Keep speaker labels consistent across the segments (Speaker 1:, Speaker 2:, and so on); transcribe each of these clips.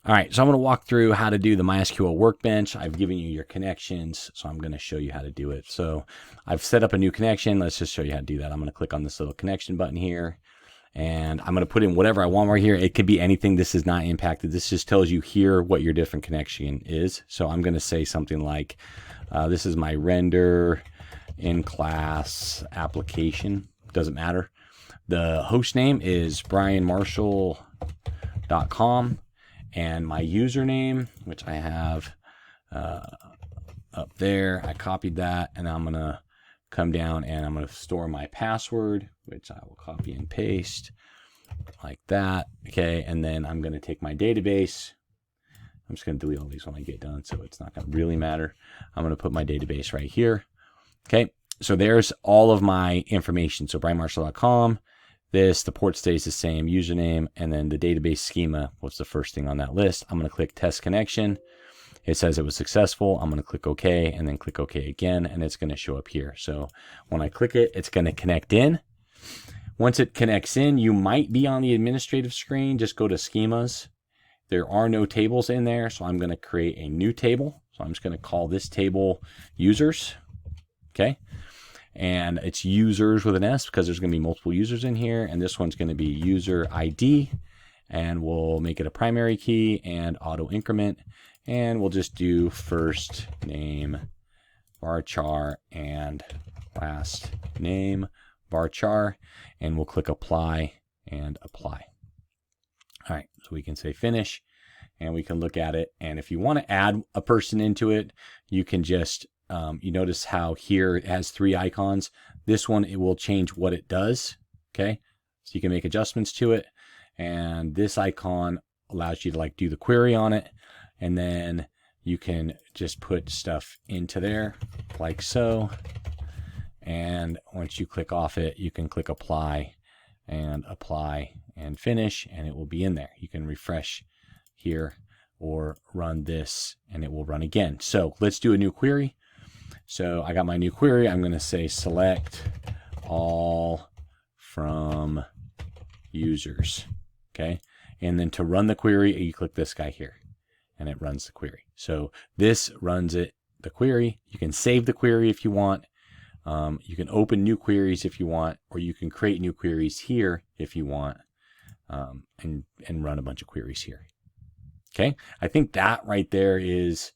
Speaker 1: All right, so I'm going to walk through how to do the MySQL Workbench. I've given you your connections, so I'm going to show you how to do it. So I've set up a new connection. Let's just show you how to do that. I'm going to click on this little connection button here, and I'm going to put in whatever I want right here. It could be anything. This is not impacted. This just tells you here what your different connection is. So I'm going to say something like, this is my render in class application. Doesn't matter. The host name is brianmarshall.com. And my username, which I have up there, I copied that, and I'm going to come down and I'm going to store my password, which I will copy and paste like that. Okay, and then I'm going to take my database. I'm just going to delete all these when I get done, so it's not going to really matter. I'm going to put my database right here. Okay, so there's all of my information. So brianmarshall.com. The port stays the same, username, and then the database schema was the first thing on that list. I'm going to click test connection. It says it was successful. I'm going to click OK and then click OK again, and it's going to show up here. So when I click it, it's going to connect in. Once it connects in, you might be on the administrative screen. Just go to schemas. There are no tables in there, so I'm going to create a new table. So I'm just going to call this table users. Okay. And it's users with an S because there's going to be multiple users in here. And this one's going to be user ID. And we'll make it a primary key and auto increment. And we'll just do first name varchar and last name varchar. And we'll click apply and apply. All right, so we can say finish and we can look at it. And if you want to add a person into it, you can just you notice how here it has 3 icons. This one, it will change what it does. Okay, so you can make adjustments to it, and this icon allows you to like do the query on it, and then you can just put stuff into there like so. And once you click off it, you can click apply and finish, and it will be in there. You can refresh here or run this and it will run again. So let's do a new query. So I got my new query. I'm going to say select all from users. Okay. And then to run the query, you click this guy here and it runs the query. So this runs the query. You can save the query if you want. You can open new queries if you want, or you can create new queries here if you want, and run a bunch of queries here. Okay. I think that right there is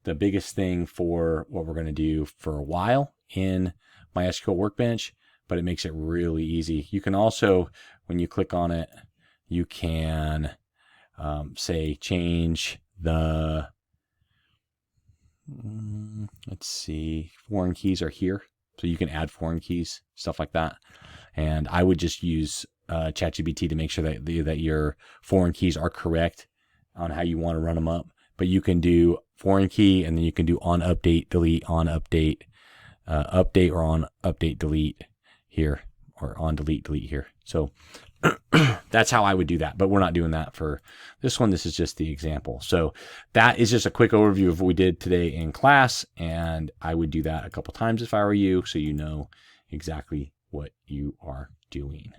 Speaker 1: the biggest thing for what we're going to do for a while in MySQL Workbench, but it makes it really easy. You can also, when you click on it, you can say change the, let's see, foreign keys are here. So you can add foreign keys, stuff like that. And I would just use ChatGPT to make sure that your foreign keys are correct on how you want to run them up. But you can do foreign key, and then you can do on update, delete, on update, update, or on update, delete here, or on delete, delete here. So that's how I would do that. But we're not doing that for this one. This is just the example. So that is just a quick overview of what we did today in class. And I would do that a couple times if I were you, so you know exactly what you are doing.